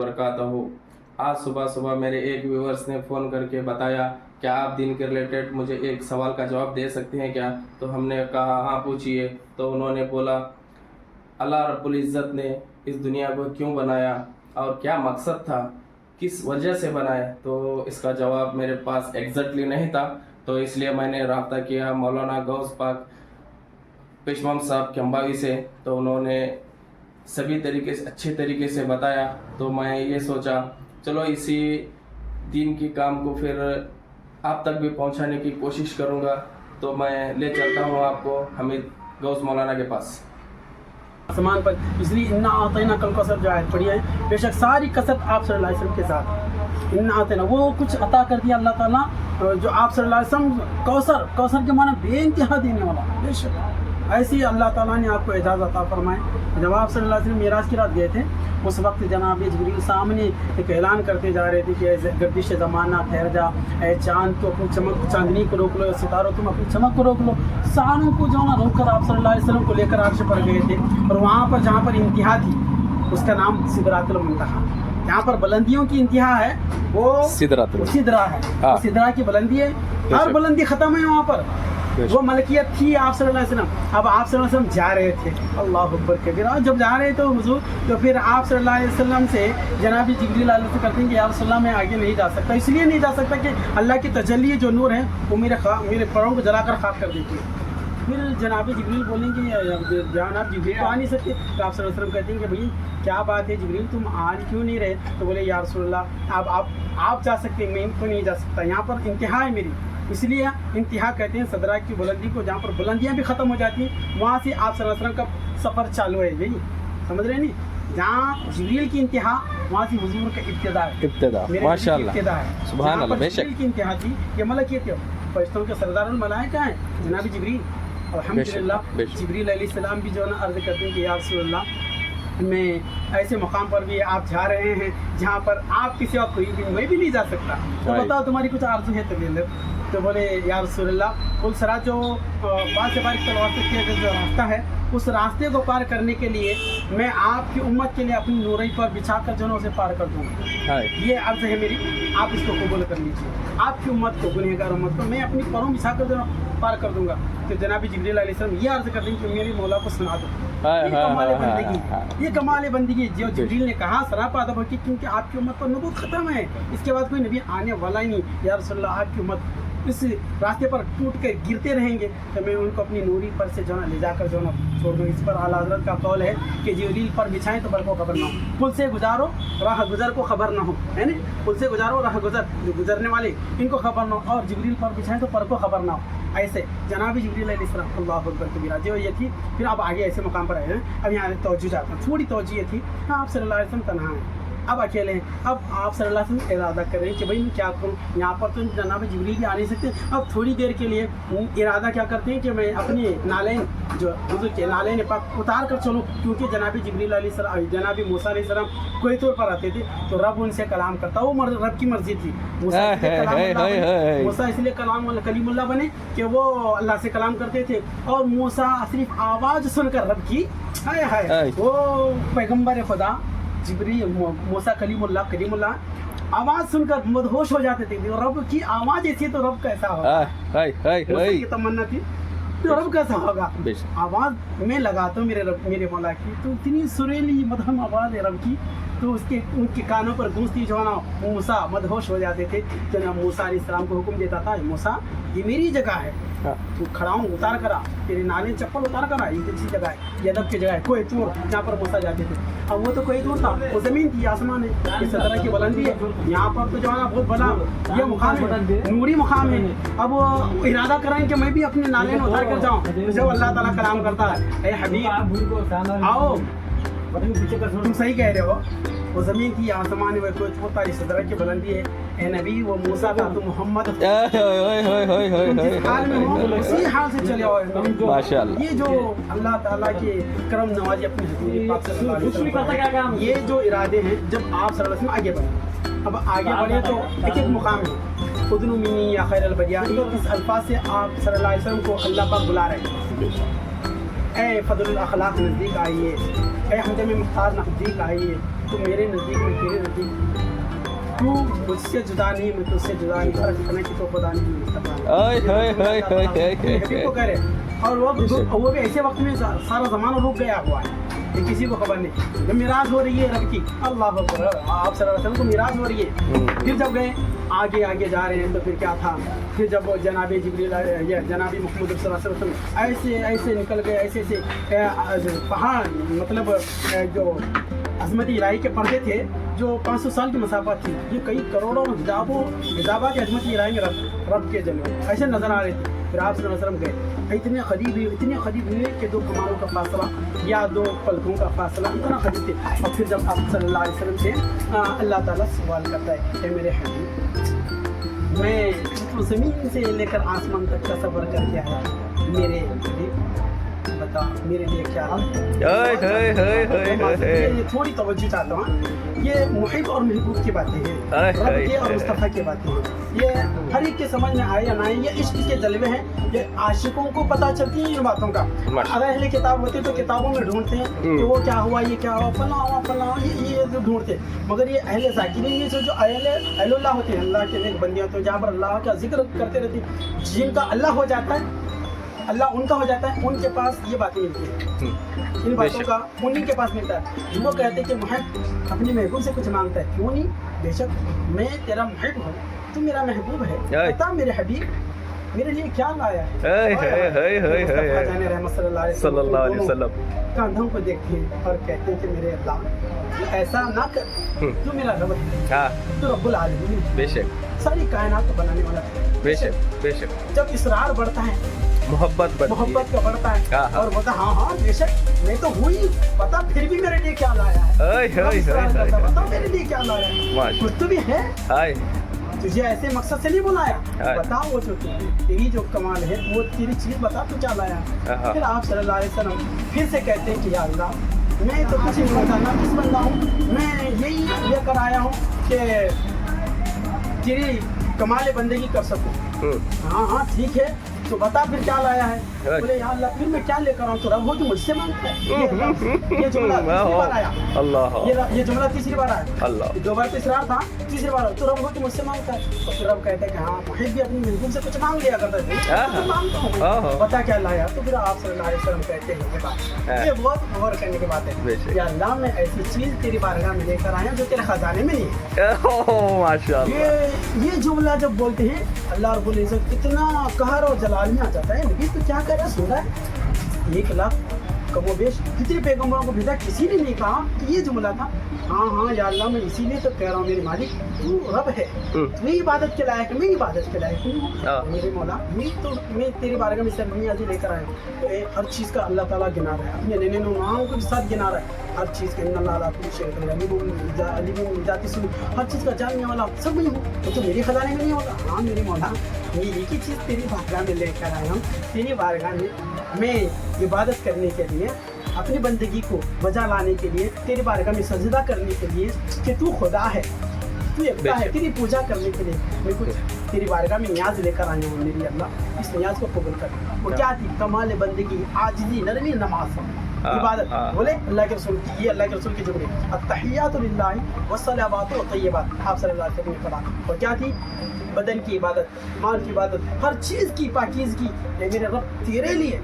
वबरकातुहू। आज सुबह सुबह मेरे एक व्यूअर्स ने फ़ोन करके बताया क्या आप दीन के रिलेटेड मुझे एक सवाल का जवाब दे सकते हैं क्या। तो हमने कहा हाँ पूछिए। तो उन्होंने बोला अल्लाह रब्बुल इज़्ज़त ने इस दुनिया को क्यों बनाया और क्या मकसद था, किस वजह से बनाया। तो इसका जवाब मेरे पास एग्जैक्टली नहीं था, तो इसलिए मैंने रब्ता किया मौलाना गौस पाक पेशवाम साहब केम्बावी से। तो उन्होंने सभी तरीके से अच्छे तरीके से बताया। तो मैं ये सोचा चलो इसी दीन की काम को फिर आप तक भी पहुंचाने की कोशिश करूंगा। तो मैं ले चलता हूं आपको हमीद गौस मौलाना के पास। आसमान पर इसलिए इन्ना आतना कल कसर जो आयत पड़ी है, बेशक सारी कसरत आप सल्लल्लाहु अलैहि वसल्लम के साथ इन्ना आतना वो कुछ अता कर दिया अल्लाह ताला, जो आप सल्लल्लाहु अलैहि वसल्लम कौसर के माना बेइंतहा देने वाला। बेशक ऐसी अल्लाह ताला ने आपको एजाज़ अता फरमाए। जब आप सल्लल्लाहु अलैहि वसल्लम मेराज की रात गए थे, उस वक्त जनाब जिब्रील सामने एक ऐलान करते जा रहे थे कि ऐसे गर्दिश ज़माना ठहर जा, ऐ चाँद तो अपनी चमक, चांदनी को रोक लो, सितारों तुम अपनी चमक को रोक लो। सारों को जो ना रोक कर आप सल्लल्लाहु अलैहि वसल्लम को लेकर अर्श पर गए थे, और वहाँ पर जहाँ पर इंतहा थी उसका नाम सिदरातुल मुंतहा। यहाँ पर बुलंदियों की इंतहा है वो सिदरा है। सिदरा की बुलंदी है, हर बुलंदी ख़त्म है वहाँ पर। वो मलकियत थी आप सल्लल्लाहु अलैहि वसल्लम। अब आप सल्लल्लाहु अलैहि वसल्लम जा रहे थे, अल्लाहु अकबर कबीरा, जब जा रहे थे हुजूर, तो फिर आप सल्लल्लाहु अलैहि वसल्लम से जनाबी जिब्रील अलैहि से करते हैं कि या रसूल अल्लाह मैं आगे नहीं जा सकता। इसलिए नहीं जा सकता कि अल्लाह की तजल्ली जो नूर है वो मेरे पैरों को जलाकर खाक कर देती है। फिर जनाब जिब्रील बोलेंगे जनाब जिब्रील तो आ नहीं सकते। तो आप सल्लल्लाहु अलैहि वसल्लम कहते हैं कि भाई क्या बात है जिब्रील तुम आज क्यों नहीं रहे। तो बोले या रसूल अल्लाह आप जा सकते हैं, मैं तो नहीं जा सकता, यहाँ पर इंतहा है मेरी। इसलिए इंतहा कहते हैं सदरा की बुलंदी को, जहाँ पर बुलंदियाँ भी ख़त्म हो जाती हैं वहाँ से आप सल्लल्लाहु अलैहि वसल्लम का सफ़र चालू है। यही समझ रहे नहीं, जहाँ जिब्रील की इंतहा वहाँ से हुजूर का इब्तिदा माशाअल्लाह है। सुभान अल्लाह। जिब्रील की इंतहा थी ये मलकियत, फरिश्तों के सरदारुल मलाइका हैं जनाब जिब्रील। अल्हम्दुलिल्लाह जिब्रील अलैहिस्सलाम भी जो है ना अर्ज़ करते हैं कि या रसूल अल्लाह मैं ऐसे मकाम पर भी आप जा रहे हैं जहाँ पर आप किसी और कोई भी मैं भी नहीं जा सकता, तो बताओ तुम्हारी कुछ आरज़ू है तो ले लो। तो बोले या रसूल अल्लाह पुल सरात जो बार से बारिश तलवार से किया जो रास्ता है उस रास्ते को पार करने के लिए मैं आपकी उम्मत के लिए अपनी नूरई पर बिछा कर जो है उसे पार कर दूँगा। ये अर्ज़ है मेरी, आप इसको कबूल कर लीजिए। आपकी उम्मत को, गुनहगार उम्मत को मैं अपनी पैरों बिछा कर जो पार कर दूँगा। तो जनाब जिब्रील अलैहिस्सलाम ये अर्ज़ कर देंगे कि मेरी मौला को सुना दो। ये कमाल बंदगी जो जिब्रील ने कहा सरापा अदब की, क्योंकि आपकी उम्मत पर नबूवत ख़त्म है, इसके बाद कोई नबी आने वाला ही नहीं। या रसूल अल्लाह आपकी उम्मत इस रास्ते पर टूट कर गिरते रहेंगे तो मैं उनको अपनी नूरी पर से जो ना ले जाकर जो ना छोड़ दूँ। इस पर आला हज़रत का कौल है कि जिब्रील पर बिछाएं तो बर को खबर ना हो, पुल से गुजारो राह गुजर को खबर ना हो, है ना, पुल से गुजारो राह गुजर जो गुजरने वाले इनको खबर ना हो, और जिब्रील पर बिछाएं तो पर को खबर ना हो। ऐसे जनाबी जिब्रील अलैहिस्सलाम अल्लाहु अकबर कबीरा जो ये थी। फिर अब आगे ऐसे मकाम पर आए हैं। अब यहाँ तवज्जो जाता है, थोड़ी तवज्जो ये थी, हाँ आप सल्लल्लाहु अलैहि वसल्लम तन्हा हैं, अब अकेले हैं। अब आप सल्लल्लाहु अलैहि वसल्लम इरादा कर रहे हैं कि भाई मैं क्या करूँ, यहाँ पर तो जनाब जिब्रील भी आ नहीं सकते। अब थोड़ी देर के लिए इरादा क्या करते हैं कि मैं अपने नालैन जो हुजूर के नालैन पाक उतार कर चलूँ, क्योंकि जनाबी जिब्रील अलैहिस्सलाम जनाबी मूसा अलैहिस्सलाम कोई तौर पर आते थे तो रब उनसे कलाम करता, वो रब की मर्जी थी। मूसा इसलिए कलीमुल्लाह बने कि वो अल्लाह से कलाम करते थे, और मूसा सिर्फ आवाज़ सुनकर रब की वो पैगम्बर खुदा जिब्रील मूसा कलीमुल्लाह आवाज़ सुनकर मदहोश हो जाते थे। रब की आवाज़ ऐसी तो रब कैसा होगा, की तमन्ना थी तो रब कैसा होगा। आवाज़ मैं लगाता हूँ मेरे मौला की, तो इतनी सुरीली मधुर आवाज़ है रब की, तो उनके कानों पर गूंजती जो है ना मूसा मदहोश हो जाते थे। जनाब मूसा अलैहिस्सलाम को हुक्म देता था मूसा ये मेरी जगह है, तू खड़ा हूँ उतार करा, तेरे नाले चप्पल उतार करा, ये किसी जगह है, ये अदब की जगह है, कोई तूर जहाँ पर मूसा जाते थे। अब वो तो कोई तूर था, वो ज़मीन थी, आसमान है, इस तरह की बुलंदी है, यहाँ पर तो जो है ना बहुत बड़ा ये मुकाम है, नूरी मुकाम है। अब वो इरादा करें कि मैं भी अपने नाले में उतार कर जाऊँ, तो जब अल्लाह ताला कलाम करता है ए हबीब आओ, तुम सही कह रहे हो, वो ज़मीन थी आसमान है, कोई छोटा इस तरह की बुलंदी है। ए नबी वो मूसा था तो मोहम्मद जिस हाल में हो उसी हाल से चले आओ माशाअल्लाह। ये जो अल्लाह ताला के करम नवाजी अपने हबीब पाक सल्लल्लाहु अलैहि वसल्लम, ये जो इरादे हैं जब आप सल्लल्लाहु अलैहि वसल्लम आगे बढ़े, अब आगे बढ़े तो एक एक मुकाम है। खुदनु मिनी या खैरल बरिया, इस अल्फाज से आप सल्लल्लाहु अलैहि वसल्लम को अल्लाह पाक बुला रहे हैं। ए फदलुल अखलाक नज़दीक आइए, ए हमदम मुख्तार नज़दीक आइए, تو میرے نزدیک میں تیرے نزدیک تو مجھ سے جدا نہیں میں تجھ سے جدا نہیں فرق اتنا کہ تو خدا نہیں کو کرے اور وہ بھی ایسے وقت میں سارا زمانہ رک گیا ہوا ہے کہ کسی کو خبر نہیں جب میراث ہو رہی ہے رب کی اللہ اکبر آپ صلی اللہ علیہ وسلم کو میراث ہو رہی ہے پھر جب گئے آگے جا رہے ہیں تو پھر کیا تھا پھر جب وہ جناب جبریل جناب محمد صلی اللہ علیہ وسلم ایسے نکل گئے ایسے پہاڑ مطلب جو عظمت الہی کے پردے تھے جو 500 سال کی مسافت تھی یہ کئی کروڑوں حجابات عظمت الہی میں رب کے جلوے ایسے نظر آ رہے تھے پھر آپ صلی اللہ علیہ وسلم گئے اتنے قریب ہوئے کہ 2 کمانوں کا فاصلہ یا 2 پلکوں کا فاصلہ اتنا قریب تھے اور پھر جب آپ صلی اللہ علیہ وسلم سے اللہ تعالیٰ سوال کرتا ہے کہ میرے حبیب میں زمین سے لے کر آسمان تک کا سفر کر کے آیا میرے حبیب بتا میرے لیے کیا تھوڑی توجہ چاہتا ہوں یہ محب اور محبوب کی باتیں ہیں رب کے اور مصطفیٰ کی باتیں ہیں یہ ہر ایک کے سمجھ میں آئے یا نہ آئے یہ عشق کے جلوے ہیں یہ عاشقوں کو پتہ چلتی ہیں ان باتوں کا اگر اہل کتاب ہوتے تو کتابوں میں ڈھونڈتے ہیں کہ وہ کیا ہوا یہ کیا ہوا فلاں یہ ڈھونڈتے مگر یہ اہل ذاکرین یہ جو اہل اللہ ہوتے ہیں اللہ کے نیک بندیاں تو جہاں پر اللہ کا ذکر کرتے رہتے ہیں جن کا اللہ ہو جاتا ہے اللہ ان کا ہو جاتا ہے ان کے پاس یہ باتیں ملتی ہیں ان باتوں کا انہیں کے پاس ملتا ہے جو وہ کہتے ہیں کہ محب اپنے محبوب سے کچھ مانگتا ہے کیوں نہیں بے شک میں تیرا محب ہوں تو میرا محبوب ہے بتا میرے حبیب میرے لیے کیا لایا ہے رحمت صلی اللہ علیہ وسلم کاندھوں کو دیکھتے ہیں اور کہتے ہیں کہ میرے اللہ ایسا نہ کر تو میرا رب ہے تو رب العالمین بے شک ساری کائنات کو بنانے والا ہے بے شک جب اصرار بڑھتا ہے محبت کا بڑھتا ہے اور بتا ہاں بے شک میں تو ہوئی پتا پھر بھی میرے لیے کیا لایا ہے بتا میرے لیے کیا لایا ہے کچھ تو بھی ہے تجھے ایسے مقصد سے نہیں بلایا بتا وہ جو تیری جو کمال ہے وہ تیری چیز بتا تو کیا لایا ہے پھر آپ صلی اللہ علیہ وسلم پھر سے کہتے ہیں کہ یا اللہ میں تو کچھ نہیں بتا نہ کس بندہ ہوں میں یہی لے کر آیا ہوں کہ تیری کمال بندگی کر سکوں ہاں ٹھیک ہے تو بتا پھر کیا لایا ہے بولے یا اللہ پھر میں کیا لے کر آؤں تو رب وہ جو مجھ سے مانگتا ہے یہ جملہ تیسری بار آیا یہ جملہ تیسری بار آیا 2 بار تیسرا تھا تیسری بار تو رب وہ جو مجھ سے مانگتا ہے تو پھر رب کہتا ہے کہ ہاں محب بھی اپنی محبوب سے کچھ مانگ لیا کرتا ہے مانگتا ہوں بتا کیا لایا تو پھر آپ صلی اللہ علیہ وسلم کہتے ہیں یہ بات یہ بہت غور کرنے کی بات ہے یا اللہ میں ایسی چیز تیری بارگاہ میں لے کر آیا جو تیرے خزانے میں نہیں ہے یہ جملہ جب بولتے ہیں اللہ رب العزت کتنا قہر اور جلال میں آ جاتا ہے نبی تو کیا کہہ رہا ہے سن رہا ہے 1 لاکھ کم و بیش کتنے پیغمبروں کو بھیجا کسی نے نہیں کہا کہ یہ جملہ تھا ہاں یا اللہ میں اسی لیے تو کہہ رہا ہوں میرے مالک تو رب ہے میں عبادت کے لائق میں عبادت کے لائق ہوں میرے مولا میں تیری بارگاہ میں سرمایہ لے کر آیا ہوں ہر چیز کا اللہ تعالیٰ گنا رہا ہے اپنے نینے نوناؤں کے ساتھ گنا رہا ہے ہر چیز کا ان اللہ کل شیء ذات سن ہر چیز کا جاننے والا سب میں ہوں وہ تو میرے خزانے میں نہیں ہوگا ہاں میرے مولا میں ایک ہی چیز تیری بارگاہ میں لے کر آیا ہوں تیری بارگاہ میں عبادت کرنے کے لیے اپنی بندگی کو بجا لانے کے لیے تیری بارگاہ میں سجدہ کرنے کے لیے کہ تو خدا ہے تو یکتا ہے تیری پوجا کرنے کے لیے میں کچھ تیری بارگاہ میں نیاز لے کر آیا ہوں میری اللہ اس نیاز کو قبول کر وہ کیا تھی کمال بندگی عاجزی نرمی نماز عبادت بولے اللہ کے رسول کی یہ اللہ کے رسول کی جملے التحیات للہ والصلوات والطیبات آپ صلی اللہ علیہ وسلم نے پڑھا اور کیا تھی بدن کی عبادت مال کی عبادت ہر چیز کی پاکیزگی میرے رب تیرے لیے